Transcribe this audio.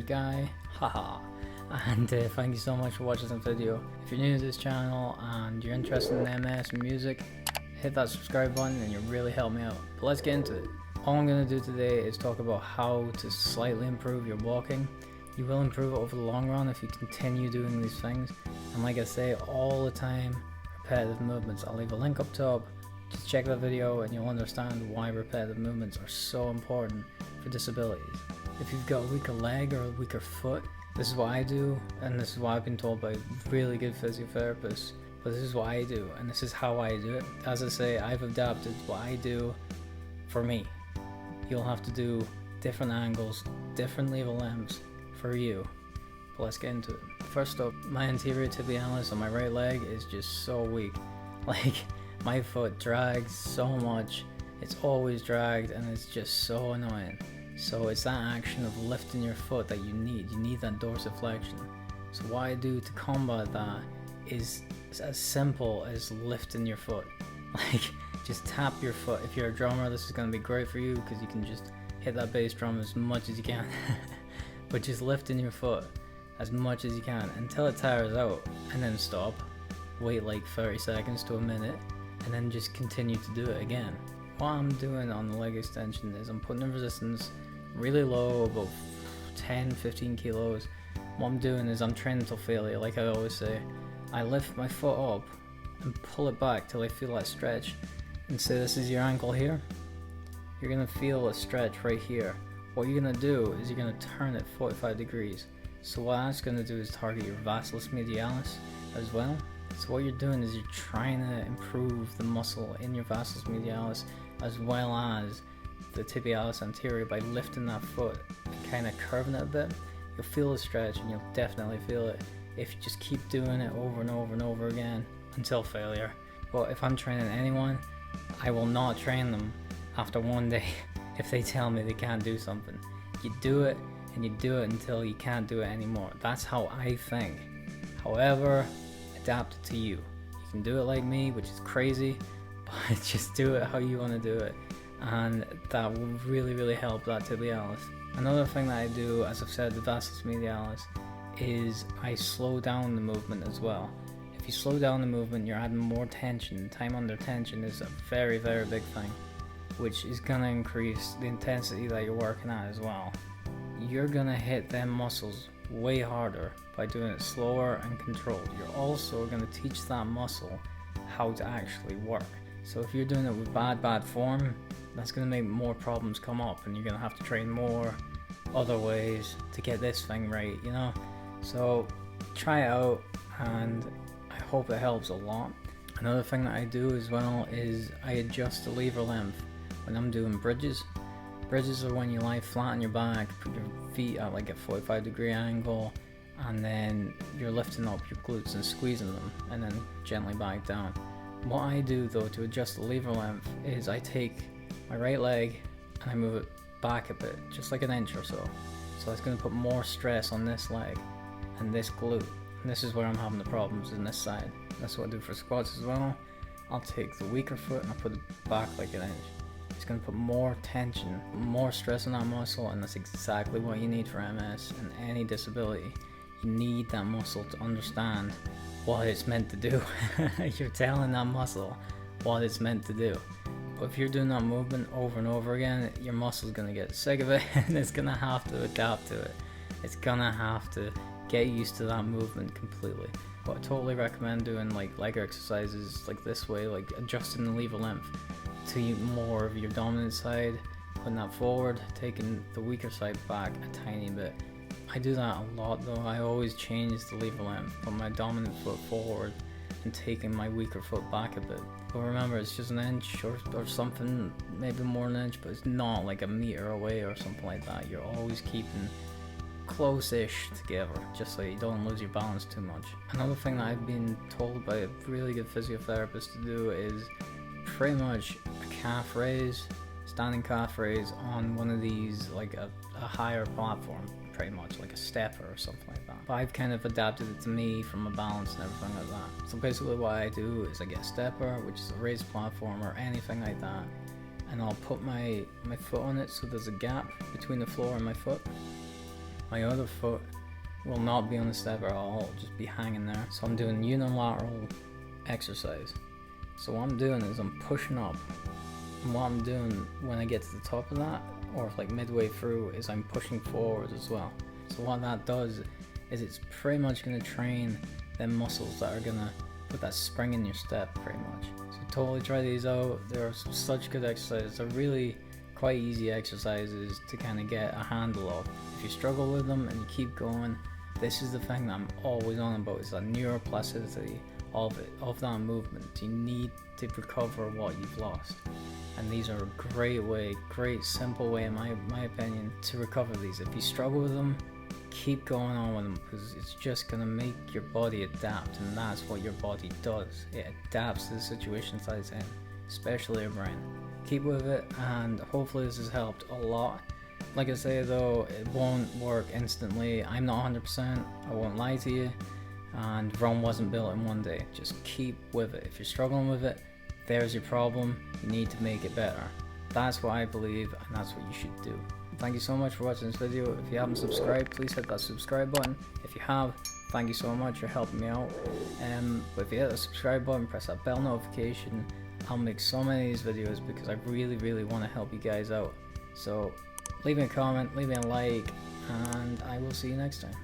good guy, haha. And thank you so much for watching this video. If you're new to this channel and you're interested in MS and music, hit that subscribe button and you'll really help me out. But let's get into it. All I'm going to do today is talk about how to slightly improve your walking. You will improve it over the long run if you continue doing these things. And like I say all the time, repetitive movements. I'll leave a link up top. Just check that video and you'll understand why repetitive movements are so important for disabilities. If you've got a weaker leg or a weaker foot, this is what I do, and this is what I've been told by really good physiotherapists. But this is what I do, and this is how I do it. As I say, I've adapted what I do for me. You'll have to do different angles, different lever lengths for you. But let's get into it. First up, my anterior tibialis on my right leg is just so weak. Like, my foot drags so much, it's always dragged, and it's just so annoying. So it's that action of lifting your foot that you need that dorsiflexion. So what I do to combat that is as simple as lifting your foot. Like, just tap your foot. If you're a drummer, this is going to be great for you because you can just hit that bass drum as much as you can. But just lifting your foot as much as you can until it tires out, and then stop, wait like 30 seconds to a minute, and then just continue to do it again. What I'm doing on the leg extension is I'm putting the resistance really low, about 10-15 kilos. What I'm doing is I'm training till failure, like I always say. I lift my foot up and pull it back till I feel that stretch, and say this is your ankle here. You're gonna feel a stretch right here. What you're gonna do is you're gonna turn it 45 degrees. So what that's gonna do is target your vastus medialis as well. So what you're doing is you're trying to improve the muscle in your vastus medialis as well as the tibialis anterior by lifting that foot and kind of curving it a bit. You'll feel the stretch, and you'll definitely feel it if you just keep doing it over and over and over again until failure. But if I'm training anyone, I will not train them after one day if they tell me they can't do something. You do it, and you do it until you can't do it anymore. That's how I think. However, adapt it to you. You can do it like me, which is crazy, but just do it how you want to do it, and that will really help that tibialis. Another thing that I do, as I've said, the vastus medialis, is I slow down the movement as well. If you slow down the movement, you're adding more tension. Time under tension is a very big thing, which is gonna increase the intensity that you're working at as well. You're gonna hit them muscles way harder by doing it slower and controlled. You're also gonna teach that muscle how to actually work. So if you're doing it with bad form, that's going to make more problems come up, and you're going to have to train more other ways to get this thing right, you know? So try it out, and I hope it helps a lot. Another thing that I do as well is I adjust the lever length when I'm doing bridges. Bridges are when you lie flat on your back, put your feet at like a 45-degree angle, and then you're lifting up your glutes and squeezing them, and then gently back down. What I do though to adjust the lever length is I take my right leg and I move it back a bit, just like an inch or so. So that's going to put more stress on this leg and this glute. And this is where I'm having the problems, in this side. That's what I do for squats as well. I'll take the weaker foot and I'll put it back like an inch. It's going to put more tension, more stress on that muscle, and that's exactly what you need for MS and any disability. You need that muscle to understand what it's meant to do. You're telling that muscle what it's meant to do. But if you're doing that movement over and over again, your muscle's gonna get sick of it, and it's gonna have to adapt to it. It's gonna have to get used to that movement completely. But I totally recommend doing like leg exercises like this way, like adjusting the lever length to more of your dominant side, putting that forward, taking the weaker side back a tiny bit. I do that a lot though. I always change the lever length, put my dominant foot forward and taking my weaker foot back a bit. But remember, it's just an inch or something, maybe more than an inch, but it's not like a meter away or something like that. You're always keeping close-ish together, just so you don't lose your balance too much. Another thing that I've been told by a really good physiotherapist to do is pretty much a calf raise, standing calf raise on one of these, like a higher platform, pretty much like a stepper or something like that. But I've kind of adapted it to me from a balance and everything like that. So basically what I do is I get a stepper, which is a raised platform or anything like that, and I'll put my foot on it so there's a gap between the floor and my foot. My other foot will not be on the step at all, it'll just be hanging there. So I'm doing unilateral exercise. So what I'm doing is I'm pushing up, and what I'm doing when I get to the top of that, or like midway through, is I'm pushing forward as well. So what that does is it's pretty much going to train them muscles that are going to put that spring in your step pretty much. So totally try these out. They're such good exercises. They're really quite easy exercises to kind of get a handle of. If you struggle with them and you keep going, this is the thing that I'm always on about, is that neuroplasticity of it, of that movement. You need to recover what you've lost, and these are a great simple way in my opinion to recover these. If you struggle with them, keep going on with them, because it's just going to make your body adapt, and that's what your body does. It adapts to the situations that it's in, especially your brain. Keep with it, and hopefully this has helped a lot. Like I say though, it won't work instantly. I'm not 100%, I won't lie to you, and Rome wasn't built in one day. Just keep with it. If you're struggling with it, there's your problem. You need to make it better. That's what I believe, and that's what you should do. Thank you so much for watching this video. If you haven't subscribed, please hit that subscribe button. If you have, thank you so much, you're helping me out. But if you hit the subscribe button, press that bell notification. I'll make so many of these videos because I really want to help you guys out. So leave me a comment, leave me a like, and I will see you next time.